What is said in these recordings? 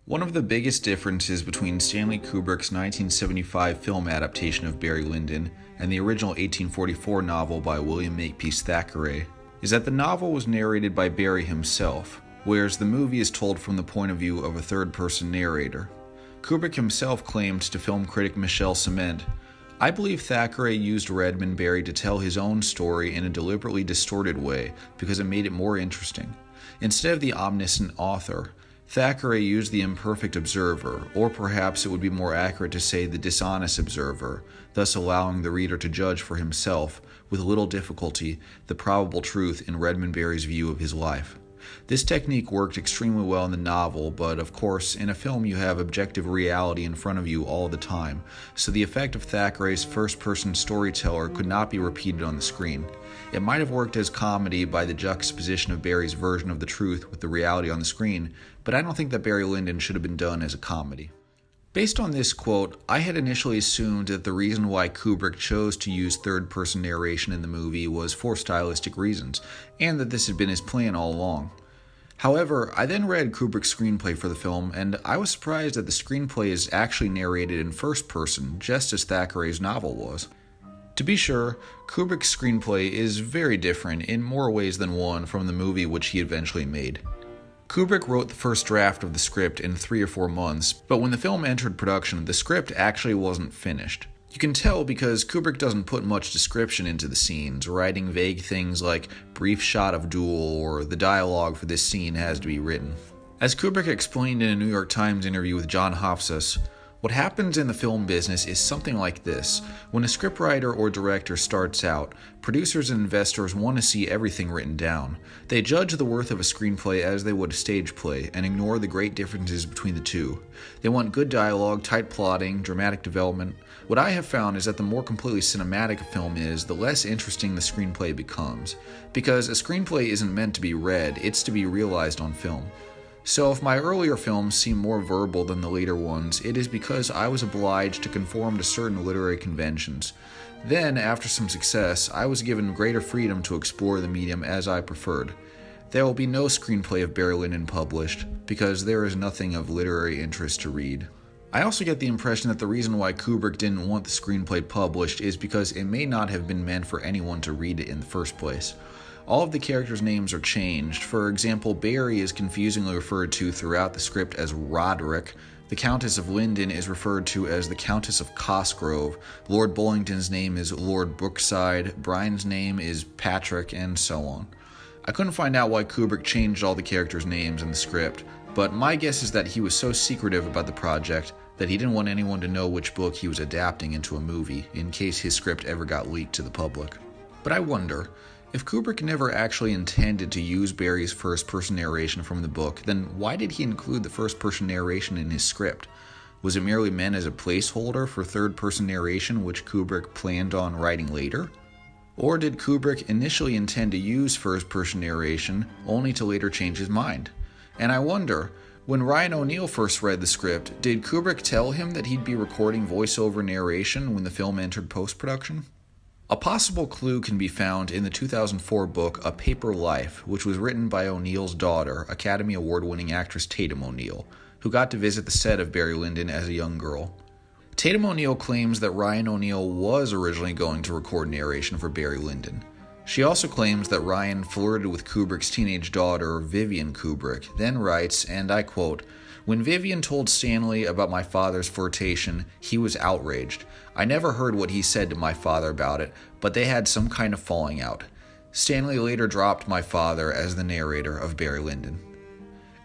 One of the biggest differences between Stanley Kubrick's 1975 film adaptation of Barry Lyndon and the original 1844 novel by William Makepeace Thackeray is that the novel was narrated by Barry himself, whereas the movie is told from the point of view of a third-person narrator. Kubrick himself claimed to film critic Michel Ciment, "I believe Thackeray used Redmond Barry to tell his own story in a deliberately distorted way because it made it more interesting. Instead of the omniscient author, Thackeray used the imperfect observer, or perhaps it would be more accurate to say the dishonest observer, thus allowing the reader to judge for himself, with little difficulty, the probable truth in Redmond Barry's view of his life. This technique worked extremely well in the novel, but of course, in a film you have objective reality in front of you all the time, so the effect of Thackeray's first-person storyteller could not be repeated on the screen. It might have worked as comedy by the juxtaposition of Barry's version of the truth with the reality on the screen, but I don't think that Barry Lyndon should have been done as a comedy." Based on this quote, I had initially assumed that the reason why Kubrick chose to use third-person narration in the movie was for stylistic reasons, and that this had been his plan all along. However, I then read Kubrick's screenplay for the film, and I was surprised that the screenplay is actually narrated in first person, just as Thackeray's novel was. To be sure, Kubrick's screenplay is very different in more ways than one from the movie which he eventually made. Kubrick wrote the first draft of the script in 3 or 4 months, but when the film entered production, the script actually wasn't finished. You can tell because Kubrick doesn't put much description into the scenes, writing vague things like brief shot of duel or the dialogue for this scene has to be written. As Kubrick explained in a New York Times interview with John Hofstas, "What happens in the film business is something like this. When a scriptwriter or director starts out, producers and investors want to see everything written down. They judge the worth of a screenplay as they would a stage play and ignore the great differences between the two. They want good dialogue, tight plotting, dramatic development. What I have found is that the more completely cinematic a film is, the less interesting the screenplay becomes. Because a screenplay isn't meant to be read, it's to be realized on film. So if my earlier films seem more verbal than the later ones, it is because I was obliged to conform to certain literary conventions. Then, after some success, I was given greater freedom to explore the medium as I preferred. There will be no screenplay of Barry Lyndon published, because there is nothing of literary interest to read." I also get the impression that the reason why Kubrick didn't want the screenplay published is because it may not have been meant for anyone to read it in the first place. All of the characters' names are changed. For example, Barry is confusingly referred to throughout the script as Roderick. The Countess of Lyndon is referred to as the Countess of Cosgrove. Lord Bullington's name is Lord Brookside. Brian's name is Patrick, and so on. I couldn't find out why Kubrick changed all the characters' names in the script, but my guess is that he was so secretive about the project that he didn't want anyone to know which book he was adapting into a movie, in case his script ever got leaked to the public. But I wonder, if Kubrick never actually intended to use Barry's first-person narration from the book, then why did he include the first-person narration in his script? Was it merely meant as a placeholder for third-person narration which Kubrick planned on writing later? Or did Kubrick initially intend to use first-person narration only to later change his mind? And I wonder, when Ryan O'Neal first read the script, did Kubrick tell him that he'd be recording voiceover narration when the film entered post-production? A possible clue can be found in the 2004 book A Paper Life, which was written by O'Neal's daughter, Academy Award-winning actress Tatum O'Neal, who got to visit the set of Barry Lyndon as a young girl. Tatum O'Neal claims that Ryan O'Neal was originally going to record narration for Barry Lyndon. She also claims that Ryan flirted with Kubrick's teenage daughter, Vivian Kubrick, then writes, and I quote, "When Vivian told Stanley about my father's flirtation, he was outraged. I never heard what he said to my father about it, but they had some kind of falling out. Stanley later dropped my father as the narrator of Barry Lyndon."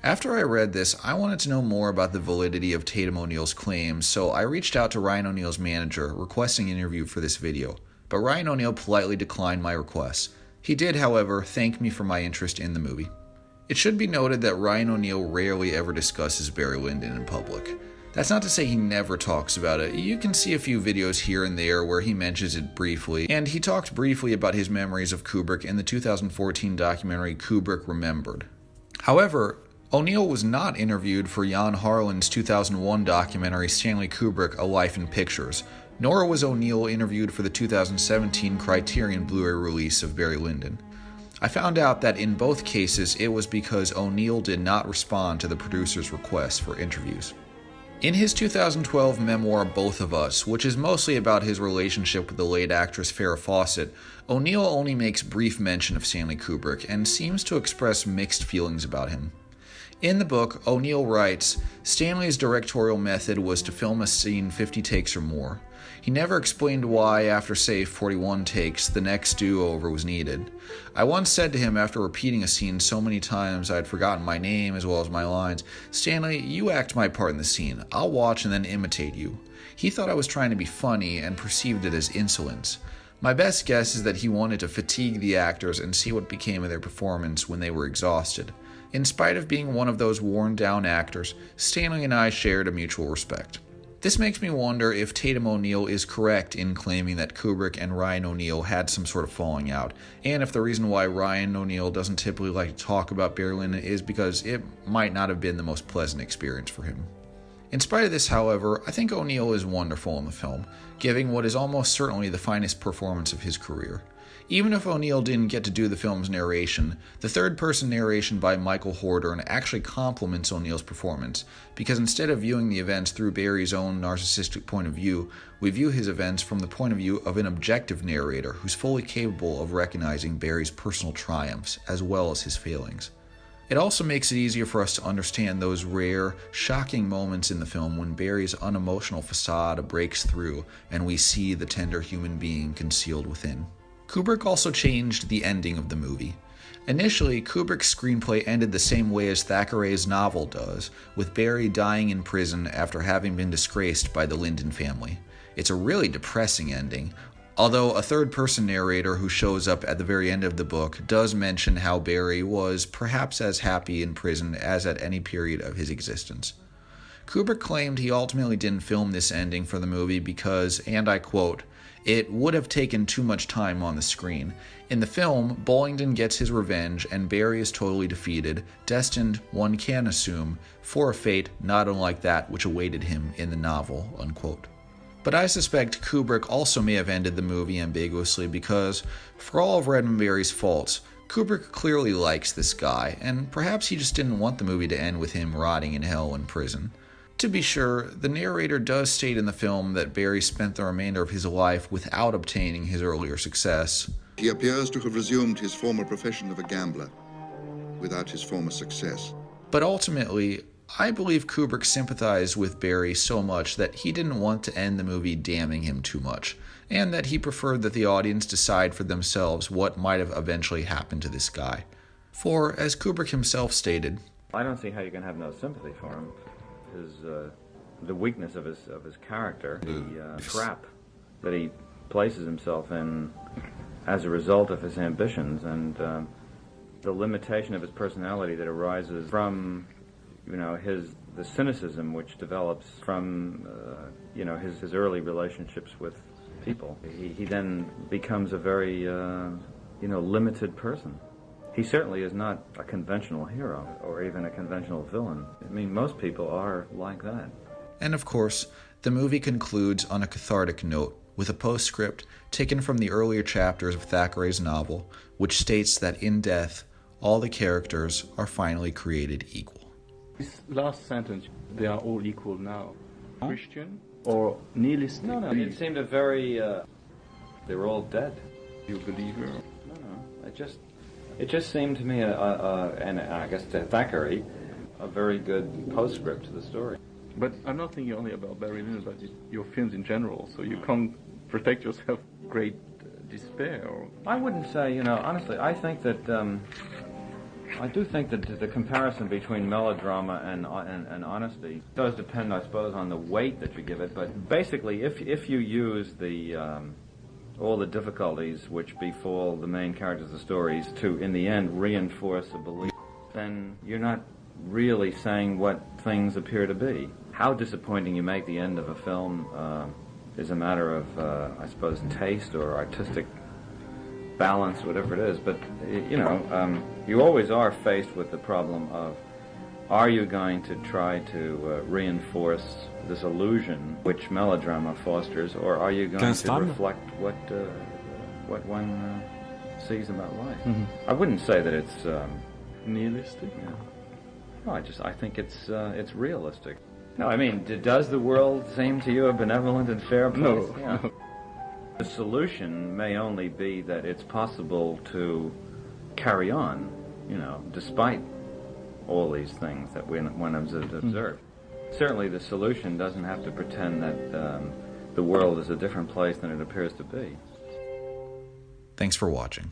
After I read this, I wanted to know more about the validity of Tatum O'Neal's claims, so I reached out to Ryan O'Neal's manager, requesting an interview for this video. But Ryan O'Neal politely declined my request. He did, however, thank me for my interest in the movie. It should be noted that Ryan O'Neal rarely ever discusses Barry Lyndon in public. That's not to say he never talks about it. You can see a few videos here and there where he mentions it briefly, and he talked briefly about his memories of Kubrick in the 2014 documentary Kubrick Remembered. However, O'Neal was not interviewed for Jan Harlan's 2001 documentary Stanley Kubrick, A Life in Pictures, nor was O'Neal interviewed for the 2017 Criterion Blu-ray release of Barry Lyndon. I found out that in both cases it was because O'Neill did not respond to the producer's request for interviews. In his 2012 memoir Both of Us, which is mostly about his relationship with the late actress Farrah Fawcett, O'Neill only makes brief mention of Stanley Kubrick and seems to express mixed feelings about him. In the book, O'Neill writes, Stanley's directorial method was to film a scene 50 takes or more. He never explained why, after say 41 takes, the next do-over was needed. I once said to him after repeating a scene so many times I had forgotten my name as well as my lines, Stanley, you act my part in the scene. I'll watch and then imitate you. He thought I was trying to be funny and perceived it as insolence. My best guess is that he wanted to fatigue the actors and see what became of their performance when they were exhausted. In spite of being one of those worn-down actors, Stanley and I shared a mutual respect. This makes me wonder if Tatum O'Neill is correct in claiming that Kubrick and Ryan O'Neill had some sort of falling out, and if the reason why Ryan O'Neill doesn't typically like to talk about Barry Lyndon is because it might not have been the most pleasant experience for him. In spite of this, however, I think O'Neill is wonderful in the film, giving what is almost certainly the finest performance of his career. Even if O'Neill didn't get to do the film's narration, the third-person narration by Michael Hordern actually complements O'Neill's performance, because instead of viewing the events through Barry's own narcissistic point of view, we view his events from the point of view of an objective narrator who's fully capable of recognizing Barry's personal triumphs as well as his failings. It also makes it easier for us to understand those rare, shocking moments in the film when Barry's unemotional facade breaks through and we see the tender human being concealed within. Kubrick also changed the ending of the movie. Initially, Kubrick's screenplay ended the same way as Thackeray's novel does, with Barry dying in prison after having been disgraced by the Lyndon family. It's a really depressing ending, although a third-person narrator who shows up at the very end of the book does mention how Barry was perhaps as happy in prison as at any period of his existence. Kubrick claimed he ultimately didn't film this ending for the movie because, and I quote, it would have taken too much time on the screen. In the film, Bullingdon gets his revenge and Barry is totally defeated, destined, one can assume, for a fate not unlike that which awaited him in the novel, unquote. But I suspect Kubrick also may have ended the movie ambiguously because, for all of Roddenberry's faults, Kubrick clearly likes this guy, and perhaps he just didn't want the movie to end with him rotting in hell in prison. To be sure, the narrator does state in the film that Barry spent the remainder of his life without obtaining his earlier success. He appears to have resumed his former profession of a gambler, without his former success. But ultimately, I believe Kubrick sympathized with Barry so much that he didn't want to end the movie damning him too much, and that he preferred that the audience decide for themselves what might have eventually happened to this guy. For, as Kubrick himself stated, I don't see how you can have no sympathy for him. The weakness of his character, the trap that he places himself in as a result of his ambitions, and the limitation of his personality that arises from, the cynicism which develops from, his early relationships with people. He then becomes a very, limited person. He certainly is not a conventional hero or even a conventional villain. I mean, most people are like that. And of course, the movie concludes on a cathartic note with a postscript taken from the earlier chapters of Thackeray's novel, which states that in death, all the characters are finally created equal. This last sentence, they are all equal now. Christian or nihilistic? No, it seemed a very, they were all dead. You believer? No, it just seemed to me, and I guess to Thackeray, a very good postscript to the story. But I'm not thinking only about Barry Lyndon, but your films in general, so you can't protect yourself great despair. Or... I wouldn't say, honestly, I think that, I do think that the comparison between melodrama and honesty does depend, I suppose, on the weight that you give it, but basically, if you use all the difficulties which befall the main characters of the stories to, in the end, reinforce a belief, then you're not really saying what things appear to be. How disappointing you make the end of a film is a matter of, I suppose, taste or artistic balance, whatever it is. But, you always are faced with the problem of, are you going to try to reinforce this illusion which melodrama fosters, or are you going to reflect what one sees about life. I wouldn't say that it's Nihilistic? no. I think it's realistic. No, I mean, does the world seem to you a benevolent and fair place? No. Yeah. No. The solution may only be that it's possible to carry on, despite all these things that one has observed. Certainly the solution doesn't have to pretend that the world is a different place than it appears to be. Thanks for watching.